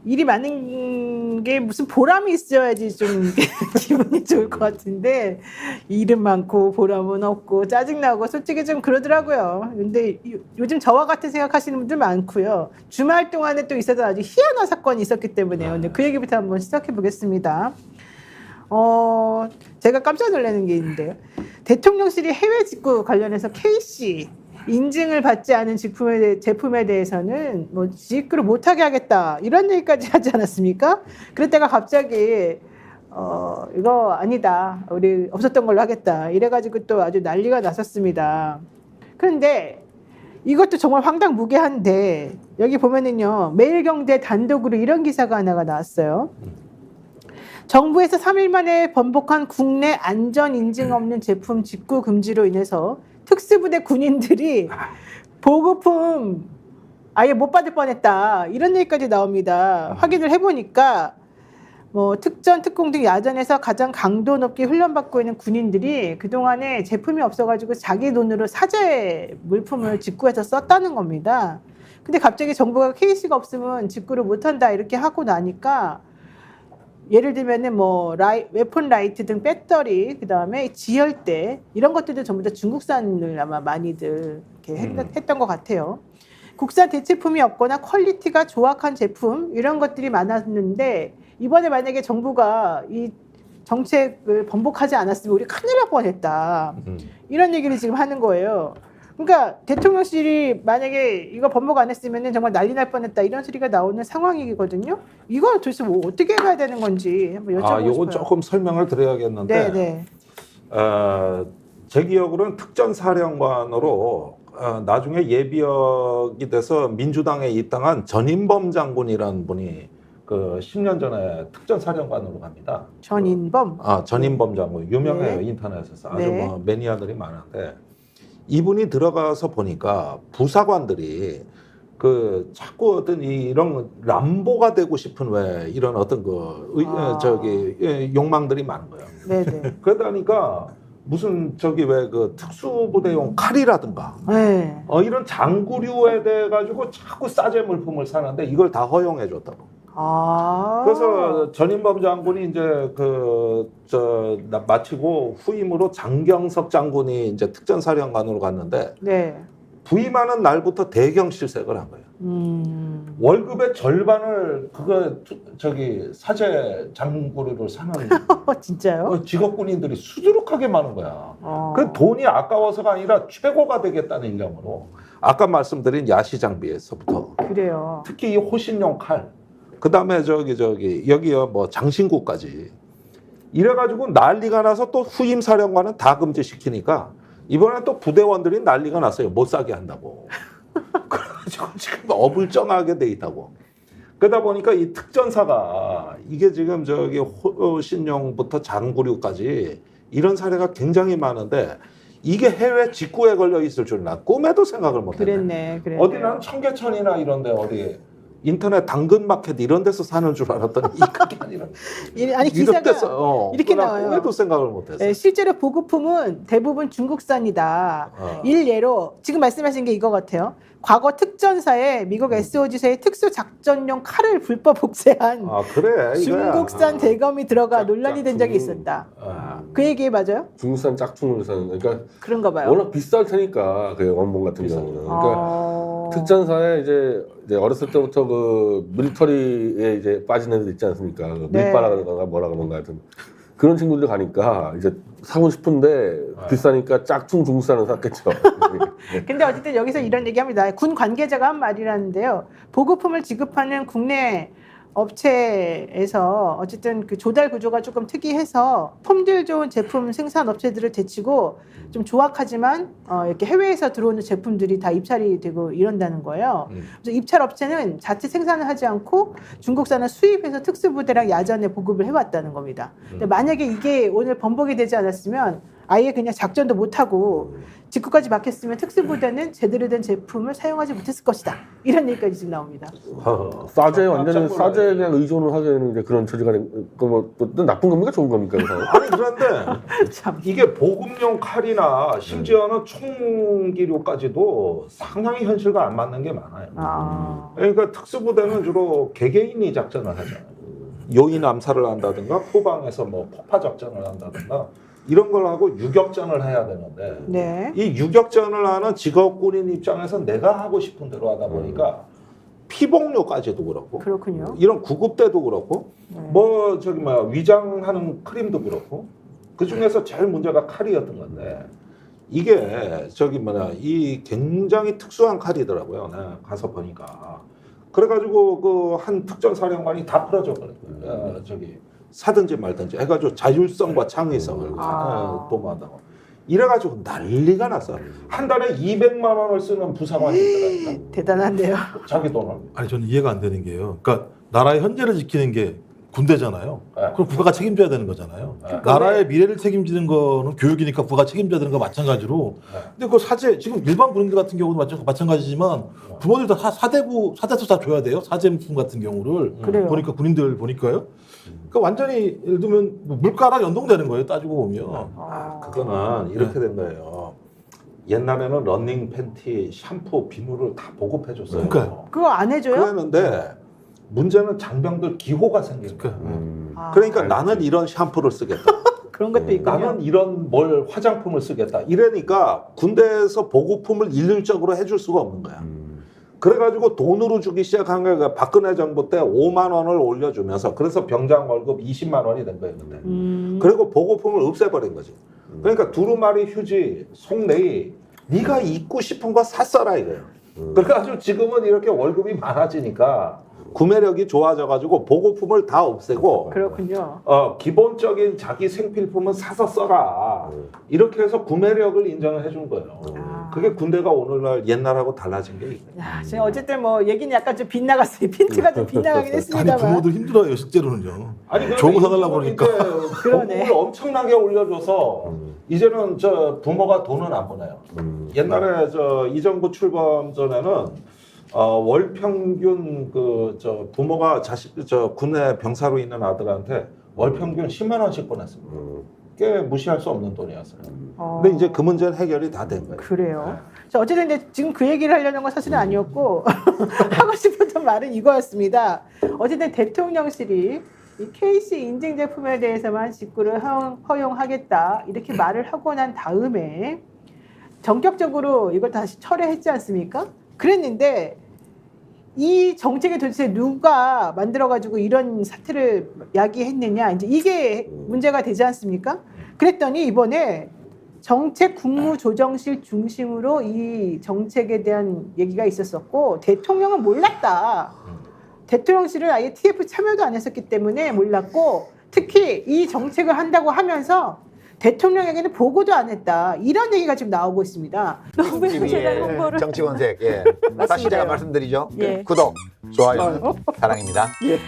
일이 많은 게 무슨 보람이 있어야지 좀 기분이 좋을 것 같은데 일은 많고 보람은 없고 짜증나고 솔직히 좀 그러더라고요. 근데 요즘 저와 같은 생각하시는 분들 많고요. 주말 동안에 또 있었던 아주 희한한 사건이 있었기 때문에요. 근데 그 얘기부터 한번 시작해 보겠습니다. 제가 깜짝 놀라는 게 있는데요. 대통령실이 해외 직구 관련해서 KC 인증을 받지 않은 제품에 대해서는 뭐 직구를 못하게 하겠다 이런 얘기까지 하지 않았습니까? 그랬다가 갑자기 이거 아니다 우리 없었던 걸로 하겠다 이래가지고 또 아주 난리가 났었습니다. 그런데 이것도 정말 황당무계한데 여기 보면은요 매일경제 단독으로 이런 기사가 하나가 나왔어요. 정부에서 3일 만에 번복한 국내 안전 인증 없는 제품 직구 금지로 인해서 특수부대 군인들이 보급품 아예 못 받을 뻔했다 이런 얘기까지 나옵니다. 확인을 해보니까 뭐 특전, 특공 등 야전에서 가장 강도 높게 훈련받고 있는 군인들이 그동안에 제품이 없어가지고 자기 돈으로 사제 물품을 직구해서 썼다는 겁니다. 근데 갑자기 정부가 KC가 없으면 직구를 못한다 이렇게 하고 나니까 예를 들면은 뭐 웨폰 라이트 등 배터리, 그 다음에 지혈대 이런 것들도 전부 다 중국산을 아마 많이들 이렇게 했던 것 같아요. 국산 대체품이 없거나 퀄리티가 조악한 제품 이런 것들이 많았는데 이번에 만약에 정부가 이 정책을 번복하지 않았으면 우리 큰일 날 뻔했다. 이런 얘기를 지금 하는 거예요. 그러니까 대통령실이 만약에 이거 번복 안 했으면 정말 난리 날 뻔했다 이런 소리가 나오는 상황이거든요. 이거 도대체 뭐 어떻게 해야 되는 건지 한번 여쭤보고 싶어요. 이건 조금 설명을 드려야겠는데 네네. 제 기억으로는 특전사령관으로 나중에 예비역이 돼서 민주당에 입당한 전인범 장군이라는 분이 그 10년 전에 특전사령관으로 갑니다. 전인범? 전인범 장군 유명해요. 네. 인터넷에서 아주 네. 뭐 매니아들이 많은데 이분이 들어가서 보니까 부사관들이 그 자꾸 어떤 이런 람보가 되고 싶은 왜 이런 어떤 욕망들이 많은 거예요. 네네. 그러다 보니까 무슨 왜 그 특수부대용 칼이라든가 네. 이런 장구류에 대해 가지고 자꾸 싸제 물품을 사는데 이걸 다 허용해 줬다고. 그래서 전인범 장군이 이제 마치고 후임으로 장경석 장군이 이제 특전사령관으로 갔는데 네. 부임하는 날부터 대경 실색을 한 거예요. 월급의 절반을 사제 장구류를 사는 진짜요? 직업군인들이 수두룩하게 많은 거야. 그 돈이 아까워서가 아니라 최고가 되겠다는 일념으로 아까 말씀드린 야시 장비에서부터 그래요. 특히 이 호신용 칼, 그 다음에 여기요 뭐 장신구까지 이래가지고 난리가 나서 또 후임 사령관은 다 금지시키니까 이번에 또 부대원들이 난리가 났어요. 못 사게 한다고. 그래가지고 지금 어불쩡하게 돼 있다고. 그러다 보니까 이 특전사가 이게 지금 호신용부터 장구류까지 이런 사례가 굉장히 많은데 이게 해외 직구에 걸려 있을 줄은 나 꿈에도 생각을 못했네. 그랬네. 어디는 청계천이나 이런데 어디 인터넷 당근마켓 이런 데서 사는 줄 알았더니 그게 아니라 아니 기사가 이렇게 나 나와요. 꿈에도 생각을 못했어. 네, 실제로 보급품은 대부분 중국산이다. 일례로 지금 말씀하신 게 이거 같아요. 과거 특전사에 미국 SOG사의 특수작전용 칼을 불법 복제한 그래, 중국산 대검이 들어가 논란이 된 적이 있었다. 그 얘기 맞아요? 중국산 짝퉁을 사는 그러니까 그런가 봐요. 워낙 비쌀 테니까 그 원본 같은 경우는 그러니까 특전사에 이제 어렸을 때부터 그 밀리터리에 이제 빠진 애들 있지 않습니까? 그 밀바라든가 뭐라 그런가 하여튼 그런 친구들 가니까 이제 사고 싶은데 비싸니까 짝퉁 중국산을 샀겠죠. 근데 어쨌든 여기서 이런 얘기합니다. 군 관계자가 한 말이라는데요. 보급품을 지급하는 국내 업체에서 어쨌든 그 조달 구조가 조금 특이해서 품질 좋은 제품 생산 업체들을 제치고 좀 조악하지만 이렇게 해외에서 들어오는 제품들이 다 입찰이 되고 이런다는 거예요. 그래서 입찰 업체는 자체 생산을 하지 않고 중국산을 수입해서 특수부대랑 야전에 보급을 해왔다는 겁니다. 근데 만약에 이게 오늘 번복이 되지 않았으면 아예 그냥 작전도 못하고 직구까지 막혔으면 특수부대는 제대로 된 제품을 사용하지 못했을 것이다. 이런 얘기까지 지금 나옵니다. 싸제에 완전히 싸제에 그냥 의존을 하게 되는 이제 그런 처지가 뭐 나쁜 겁니까 좋은 겁니까? 아니 그런데 참. 이게 보급용 칼이나 심지어는 총기류까지도 상당히 현실과 안 맞는 게 많아요. 아. 그러니까 특수부대는 주로 개개인이 작전을 하잖아요. 요인 암살을 한다든가 포방에서 뭐 폭파 작전을 한다든가 이런 걸 하고 유격전을 해야 되는데 네. 이 유격전을 하는 직업군인 입장에서 내가 하고 싶은 대로 하다 보니까 피복료까지도 그렇고 그렇군요. 이런 구급대도 그렇고 네. 뭐 저기 뭐야 위장하는 크림도 그렇고 그 중에서 제일 문제가 칼이었던 건데 이게 저기 뭐냐 이 굉장히 특수한 칼이더라고요. 내가 가서 보니까 그래가지고 그 한 특전사령관이 다 풀어줘 버렸어요. 저기 사든지 말든지 해가지고 자율성과 창의성을 도모한다고. 이래가지고 난리가 났어. 한 달에 200만 원을 쓰는 부사관이 있더라니까. 대단한데요. 자기 돈을. 아니 저는 이해가 안 되는 게요. 그러니까 나라의 현재를 지키는 게 군대잖아요. 네. 그럼 국가가 책임져야 되는 거잖아요. 네. 나라의 미래를 책임지는 거는 교육이니까 국가가 책임져야 되는 거 마찬가지로. 네. 근데 그 사제 지금 일반 군인들 같은 경우도 마찬가지지만 부모들 다 사대에서 다 줘야 돼요. 사제품 같은 경우를 그래요. 보니까 군인들 보니까요. 그러니까 완전히 예를 들면 뭐 물가랑 연동되는 거예요. 따지고 보면. 그거는 이렇게 된 거예요. 옛날에는 러닝 팬티, 샴푸, 비누를 다 보급해 줬어요. 그러니까요. 그거 안 해줘요? 그랬는데 문제는 장병들 기호가 생긴 거예요. 아, 그러니까 나는 이런 샴푸를 쓰겠다. 그런 것도 있군요. 나는 이런 뭘 화장품을 쓰겠다. 이러니까 군대에서 보급품을 일률적으로 해줄 수가 없는 거야. 그래가지고 돈으로 주기 시작한 거야. 박근혜 정부 때 5만 원을 올려주면서 그래서 병장 월급 20만 원이 된 거예요. 그때. 그리고 보급품을 없애버린 거지. 그러니까 두루마리, 휴지, 속내이 네가 입고 싶은 거 샀어라 이거예요. 그래가지고 지금은 이렇게 월급이 많아지니까 구매력이 좋아져가지고 보급품을 다 없애고 그렇군요. 기본적인 자기 생필품은 사서 써라. 이렇게 해서 구매력을 인정을 해준 거예요. 그게 군대가 오늘날 옛날하고 달라진 게 있어요. 야, 제가 어쨌든 뭐 얘기는 약간 좀 빗나갔어요. 핀트가 좀 빗나가긴 아니 했습니다만. 부모들 힘들어요. 실제로는요. 아니 좋은 거 사달라고 그러니까. 그러네. 보급을 엄청나게 올려줘서 이제는 저 부모가 돈은 안 보내요. 옛날에 저 이 정부 출범 전에는 월 평균 그 저 부모가 자식 저 군에 병사로 있는 아들한테 월 평균 10만 원씩 보냈습니다. 꽤 무시할 수 없는 돈이었어요. 근데 이제 그 문제는 해결이 다 된 거예요. 그래요. 자, 어쨌든 근데 지금 그 얘기를 하려는 건 사실은 아니었고 하고 싶었던 말은 이거였습니다. 어쨌든 대통령실이 이 KC 인증 제품에 대해서만 직구를 허용하겠다 이렇게 말을 하고 난 다음에 전격적으로 이걸 다시 철회했지 않습니까? 그랬는데 이 정책에 도대체 누가 만들어가지고 이런 사태를 야기했느냐 이제 이게 문제가 되지 않습니까? 그랬더니 이번에 정책 국무조정실 중심으로 이 정책에 대한 얘기가 있었었고 대통령은 몰랐다. 대통령실을 아예 TF 참여도 안 했었기 때문에 몰랐고 특히 이 정책을 한다고 하면서 대통령에게는 보고도 안 했다. 이런 얘기가 지금 나오고 있습니다. 너무 제가 홍보를 정치권색. 예. 다시 제가 말씀드리죠. 예. 구독, 좋아요, 사랑입니다. 예.